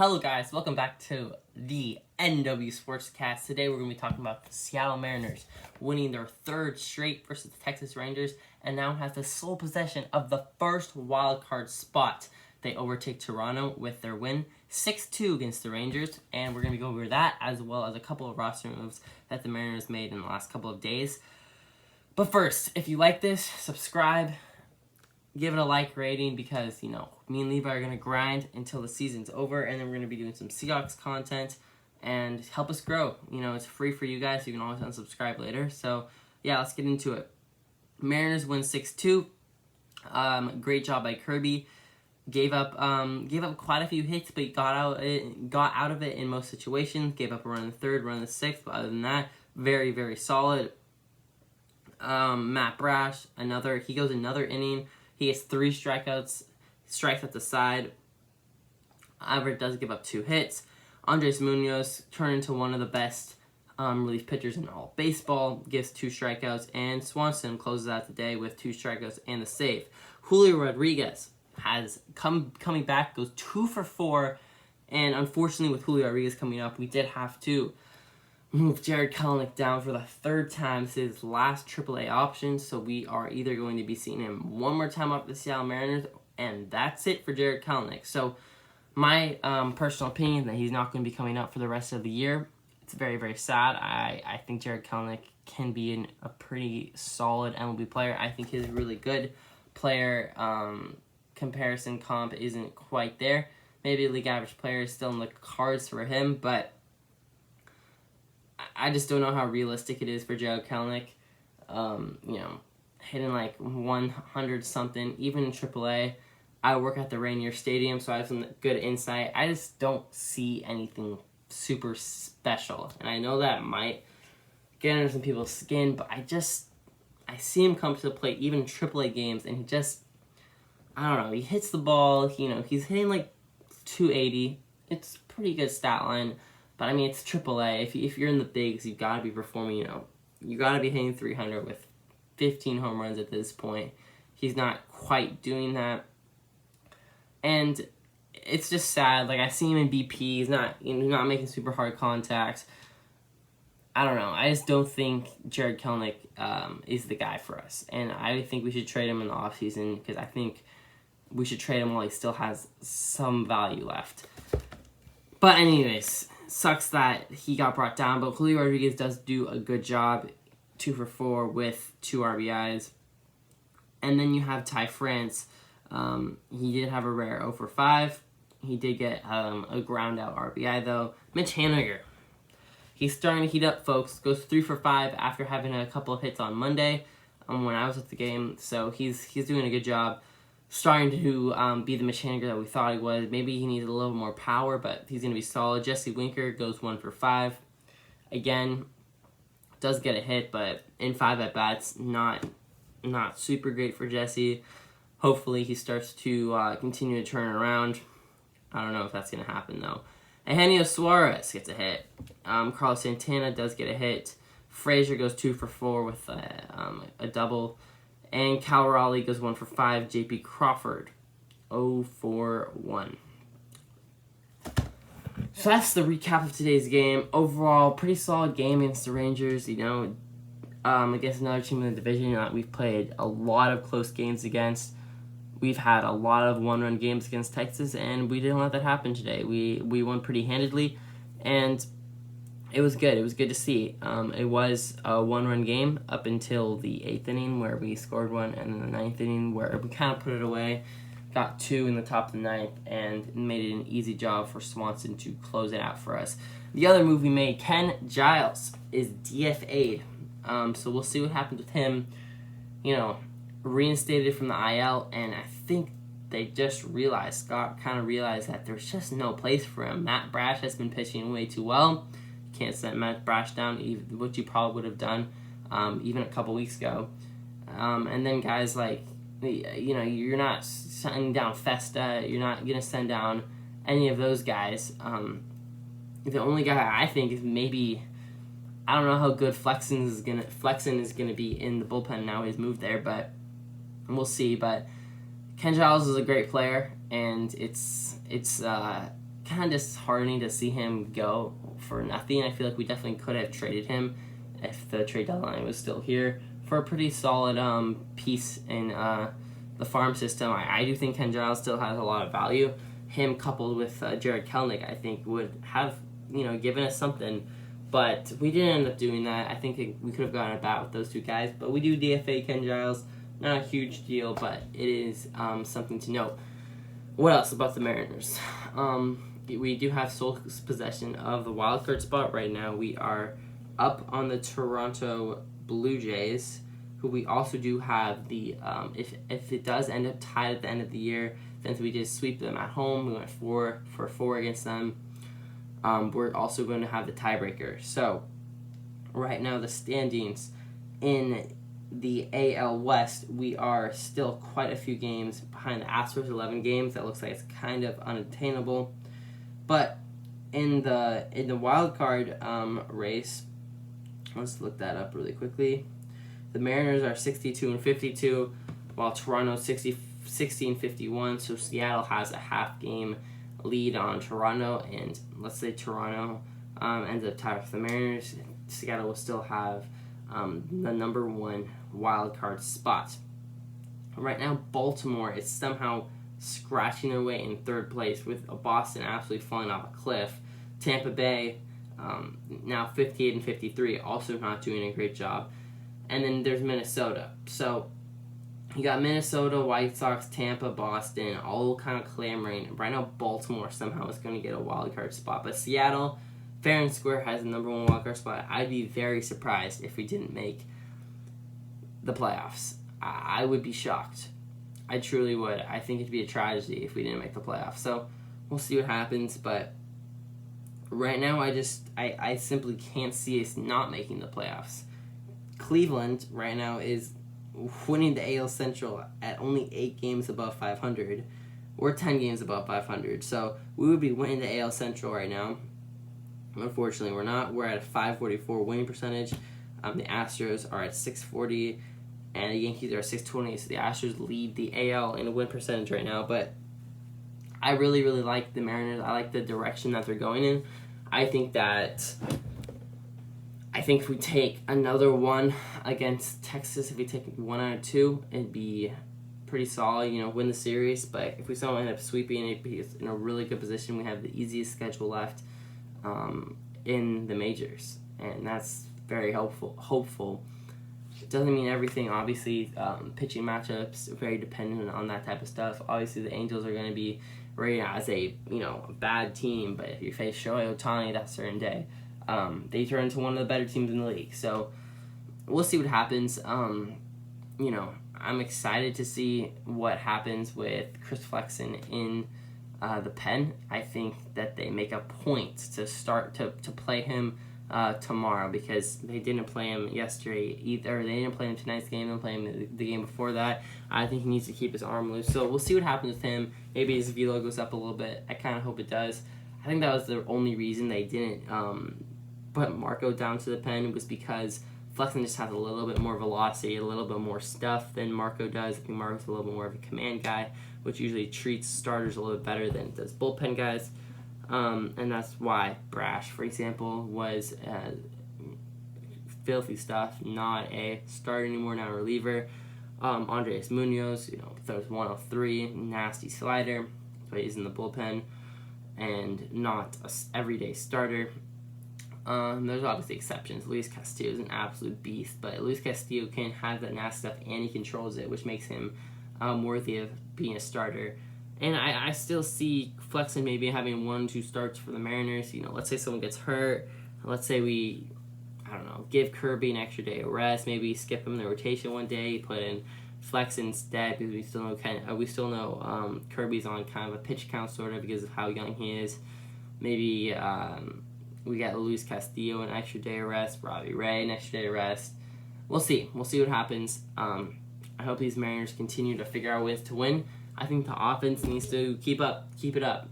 Hello guys, welcome back to the NW Sportscast. Today we're going to be talking about the Seattle Mariners winning their third straight versus the Texas Rangers and now have the sole possession of the first wildcard spot. They overtake Toronto with their win 6-2 against the Rangers, and we're going to go over that as well as a couple of roster moves that the Mariners made in the last couple of days. But first, if you like this, subscribe. Give it a like rating because, me and Levi are going to grind until the season's over, and then we're going to be doing some Seahawks content and help us grow. It's free for you guys. You can always unsubscribe later. So, yeah, let's get into it. Mariners win 6-2. Great job by Kirby. Gave up quite a few hits, but he got out of it in most situations. Gave up a run in the third, run in the sixth, but other than that, very, very solid. Matt Brash, he goes another inning. He has 3 strikeouts, strikes at the side. Everett does give up 2 hits. Andres Munoz turned into one of the best relief pitchers in all of baseball, gives 2 strikeouts, and Swanson closes out the day with 2 strikeouts and a save. Julio Rodriguez has coming back, goes 2 for 4, and unfortunately with Julio Rodriguez coming up, we did have to move Jarred Kelenic down for the 3rd time. This is his last AAA option, so we are either going to be seeing him one more time up the Seattle Mariners, and that's it for Jarred Kelenic. So my personal opinion that he's not going to be coming up for the rest of the year. It's very, very sad. I think Jarred Kelenic can be a pretty solid MLB player. I think he's a really good player. Comparison comp isn't quite there. Maybe a league average player is still in the cards for him, but I just don't know how realistic it is for Jarred Kelenic. Hitting like 100-something, even in AAA. I work at the Rainier Stadium, so I have some good insight. I just don't see anything super special. And I know that might get under some people's skin, but I see him come to the plate, even in AAA games, and I don't know, he hits the ball, he's hitting like 280. It's a pretty good stat line. But, it's AAA. If you're in the bigs, you've got to be performing, you got to be hitting 300 with 15 home runs at this point. He's not quite doing that. And it's just sad. Like, I see him in BP. He's not making super hard contacts. I don't know. I just don't think Jarred Kelenic is the guy for us. And I think we should trade him in the offseason because I think we should trade him while he still has some value left. But anyways, sucks that he got brought down, but Julio Rodriguez does do a good job, 2 for 4 with 2 RBIs. And then you have Ty France. He did have a rare 0 for 5. He did get a ground-out RBI, though. Mitch Haniger, he's starting to heat up, folks. Goes 3 for 5 after having a couple of hits on Monday when I was at the game. So he's doing a good job. Starting to be the Mitch Haniger that we thought he was. Maybe he needs a little more power, but he's going to be solid. Jesse Winker goes 1 for 5. Again, does get a hit, but in 5 at-bats, not super great for Jesse. Hopefully he starts to continue to turn around. I don't know if that's going to happen, though. Eugenio Suarez gets a hit. Carlos Santana does get a hit. Frazier goes 2 for 4 with a double. And Cal Raleigh goes 1 for 5. J.P. Crawford, 0 for 1. So that's the recap of today's game. Overall, pretty solid game against the Rangers. Against another team in the division that we've played a lot of close games against. We've had a lot of one-run games against Texas, and we didn't let that happen today. We won pretty handedly, and it was good. It was good to see. It was a one-run game up until the 8th inning where we scored 1, and then the 9th inning where we kind of put it away, got 2 in the top of the 9th, and made it an easy job for Swanson to close it out for us. The other move we made, Ken Giles, is DFA'd. So we'll see what happens with him. Reinstated from the IL, and I think they just realized, Scott kind of realized that there's just no place for him. Matt Brash has been pitching way too well. Can't send Matt Brash down, which you probably would have done even a couple weeks ago. And then guys like, you're not sending down Festa. You're not going to send down any of those guys. The only guy I think is maybe, I don't know how good Flexen is gonna be in the bullpen now he's moved there, but we'll see. But Ken Giles is a great player, and it's kind kind of disheartening to see him go for nothing. I feel like we definitely could have traded him if the trade deadline was still here for a pretty solid piece in the farm system. I do think Ken Giles still has a lot of value. Him coupled with Jared Kelnick, I think, would have given us something. But we didn't end up doing that. I think we could have gotten a bat with those two guys. But we do DFA Ken Giles. Not a huge deal, but it is something to note. What else about the Mariners? We do have sole possession of the wild card spot right now. We are up on the Toronto Blue Jays, who we also do have the if it does end up tied at the end of the year, since we just sweep them at home, we went 4-4 against them. We're also going to have the tiebreaker. So right now the standings in the AL West, we are still quite a few games behind the Astros, 11 games. That looks like it's kind of unattainable. But in the wild card race, let's look that up really quickly. The Mariners are 62-52, while Toronto's 60-51. So Seattle has a half game lead on Toronto, and let's say Toronto ends up tied with the Mariners, Seattle will still have the number one wild card spot. Right now, Baltimore is somehow scratching their way in third place, with Boston absolutely falling off a cliff. Tampa Bay, now 58-53, also not doing a great job. And then there's Minnesota. So you got Minnesota, White Sox, Tampa, Boston, all kind of clamoring. Right now, Baltimore somehow is going to get a wild card spot. But Seattle, fair and square, has the number one wild card spot. I'd be very surprised if we didn't make the playoffs. I would be shocked. I truly would. I think it'd be a tragedy if we didn't make the playoffs. So we'll see what happens. But right now, I simply can't see us not making the playoffs. Cleveland right now is winning the AL Central at only 8 games above 500. We're 10 games above 500. So we would be winning the AL Central right now. Unfortunately, we're not. We're at a 544 winning percentage. The Astros are at 640, and the Yankees are at 620. So the Astros lead the AL in win percentage right now. But I really, really like the Mariners. I like the direction that they're going in. I think if we take another one against Texas, if we take 1 out of 2, it'd be pretty solid, win the series. But if we still end up sweeping, it'd be in a really good position. We have the easiest schedule left in the majors, and that's very hopeful. It doesn't mean everything, obviously. Pitching matchups are very dependent on that type of stuff. Obviously, the Angels are going to be rated as a bad team, but if you face Shohei Ohtani that certain day, they turn into one of the better teams in the league. So we'll see what happens. I'm excited to see what happens with Chris Flexen in the pen. I think that they make a point to start to play him tomorrow, because they didn't play him yesterday either. They didn't play him tonight's game. They didn't play him the game before that. I think he needs to keep his arm loose. So we'll see what happens with him. Maybe his velo goes up a little bit. I kind of hope it does. I think that was the only reason they didn't put Marco down to the pen, was because Flexen just has a little bit more velocity, a little bit more stuff than Marco does. I think Marco's a little bit more of a command guy, which usually treats starters a little bit better than it does bullpen guys. And that's why Brash, for example, was filthy stuff, not a starter anymore, now a reliever. Andres Munoz, throws 103, nasty slider, but he's in the bullpen and not a everyday starter. There's obviously exceptions. Luis Castillo is an absolute beast, but Luis Castillo can have that nasty stuff and he controls it, which makes him worthy of being a starter. And I still see Flexen maybe having 1-2 starts for the Mariners. Let's say someone gets hurt. Let's say we, give Kirby an extra day of rest. Maybe skip him in the rotation one day. Put in Flex instead, because we still know Kirby's on kind of a pitch count sort of because of how young he is. Maybe we got Luis Castillo an extra day of rest. Robbie Ray an extra day of rest. We'll see. We'll see what happens. I hope these Mariners continue to figure out ways to win. I think the offense needs to keep it up.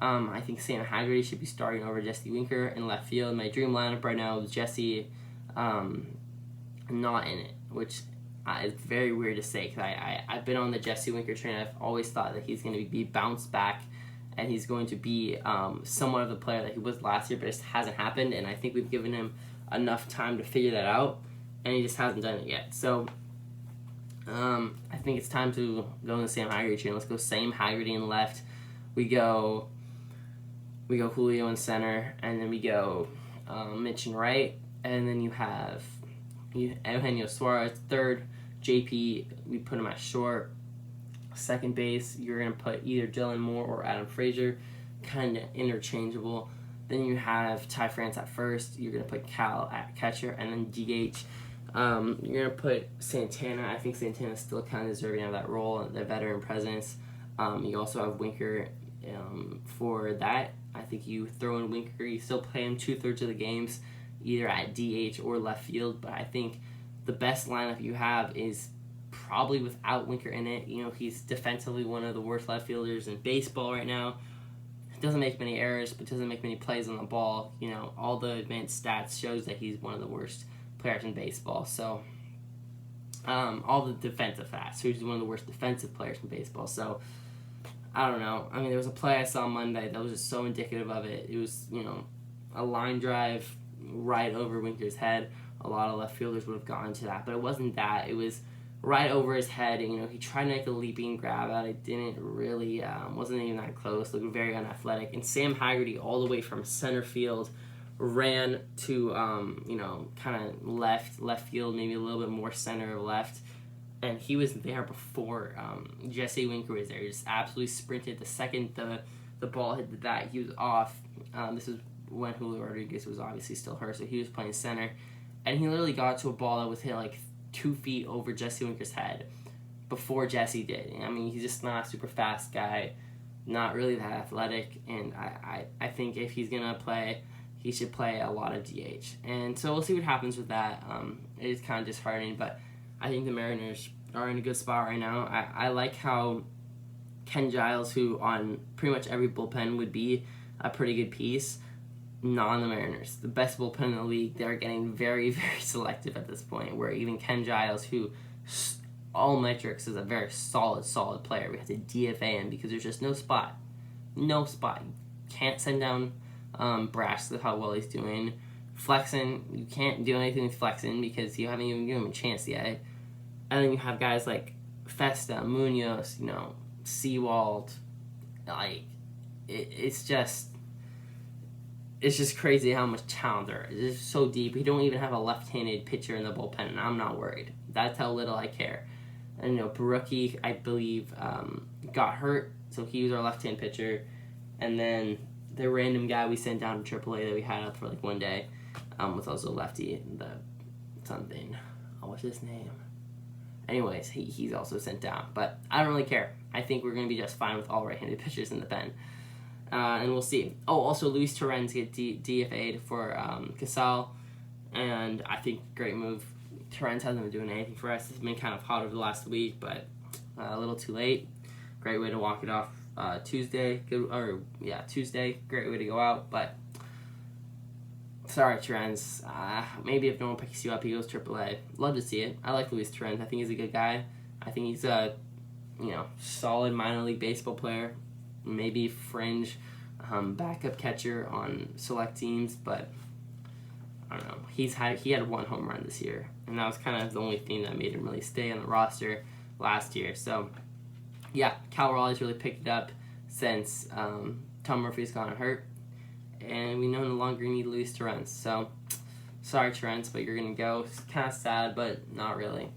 I think Sam Haggerty should be starting over Jesse Winker in left field. My dream lineup right now is Jesse not in it, which is very weird to say, because I've been on the Jesse Winker train. I've always thought that he's going to be bounced back and he's going to be somewhat of the player that he was last year, but it just hasn't happened, and I think we've given him enough time to figure that out, and he just hasn't done it yet. So I think it's time to go in the Sam Haggerty train. Let's go Sam Haggerty in left. We go Julio in center, and then we go Mitch in right, and then you have Eugenio Suarez third. JP, we put him at short. Second base, you're going to put either Dylan Moore or Adam Frazier, kind of interchangeable. Then you have Ty France at first. You're going to put Cal at catcher, and then DH. You're going to put Santana. I think Santana's still kind of deserving of that role, the veteran presence. You also have Winker for that. I think you throw in Winker. You still play him 2/3 of the games, either at DH or left field, but I think the best lineup you have is probably without Winker in it. You know, he's defensively one of the worst left fielders in baseball right now. Doesn't make many errors, but doesn't make many plays on the ball. You know, all the advanced stats shows that he's one of the worst players in baseball. So, all the defensive stats, so he's one of the worst defensive players in baseball. So, I don't know. I mean, there was a play I saw Monday that was just so indicative of it. It was, you know, a line drive right over Winker's head. A lot of left fielders would have gone to that, but it wasn't that. It was right over his head. You know, he tried to make a leaping grab out. It didn't really, wasn't even that close. Looked very unathletic. And Sam Haggerty, all the way from center field, ran to, you know, kind of left field, maybe a little bit more center of left. And he was there before Jesse Winker was there. He just absolutely sprinted. The second the ball hit the bat, he was off. This is when Julio Rodriguez was obviously still hurt, so he was playing center. And he literally got to a ball that was hit like 2 feet over Jesse Winker's head before Jesse did. I mean, he's just not a super fast guy, not really that athletic, and I think if he's going to play, he should play a lot of DH. And so we'll see what happens with that. It is kind of disheartening, but I think the Mariners are in a good spot right now. I like how Ken Giles, who on pretty much every bullpen would be a pretty good piece, not on the Mariners. The best bullpen in the league, they're getting very, very selective at this point, where even Ken Giles, who all metrics is a very solid player, we have to DFA him because there's just no spot. No spot. You can't send down Brash with how well he's doing. Flexen, you can't do anything with Flexen because you haven't even given him a chance yet. And then you have guys like Festa, Munoz, you know, Seawald. Like, it's just crazy how much talent there is. It's so deep. We don't even have a left-handed pitcher in the bullpen, and I'm not worried. That's how little I care. And, you know, Barucki, I believe, got hurt, so he was our left-hand pitcher. And then the random guy we sent down to AAA that we had up for, like, one day was also lefty. What's his name? Anyways, he's also sent down. But I don't really care. I think we're going to be just fine with all right-handed pitchers in the pen. And we'll see. Oh, also Luis Torrens get DFA'd for Casal, and I think great move. Torrens hasn't been doing anything for us. It's been kind of hot over the last week, but a little too late. Great way to walk it off Tuesday. Tuesday. Great way to go out, but sorry, Torrens. Maybe if no one picks you up, he goes AAA. Love to see it. I like Luis Torrens. I think he's a good guy. I think he's a solid minor league baseball player. Maybe fringe backup catcher on select teams, but I don't know. He had 1 home run this year, and that was kind of the only thing that made him really stay on the roster last year. So, yeah, Cal Raleigh's really picked it up since Tom Murphy's gone hurt, and we no longer need Luis Torrens. So, sorry, Torrens, but you're going to go. It's kind of sad, but not really.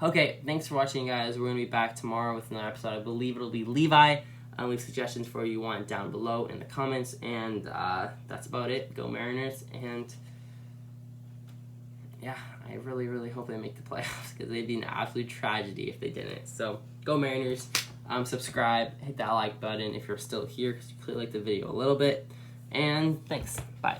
Okay, thanks for watching, guys. We're going to be back tomorrow with another episode. I believe it'll be Levi. Leave suggestions for you want down below in the comments, and that's about it. Go Mariners, and yeah, I really, really hope they make the playoffs because they'd be an absolute tragedy if they didn't. So go Mariners. Subscribe, hit that like button if you're still here because you clearly like the video a little bit, and thanks. Bye.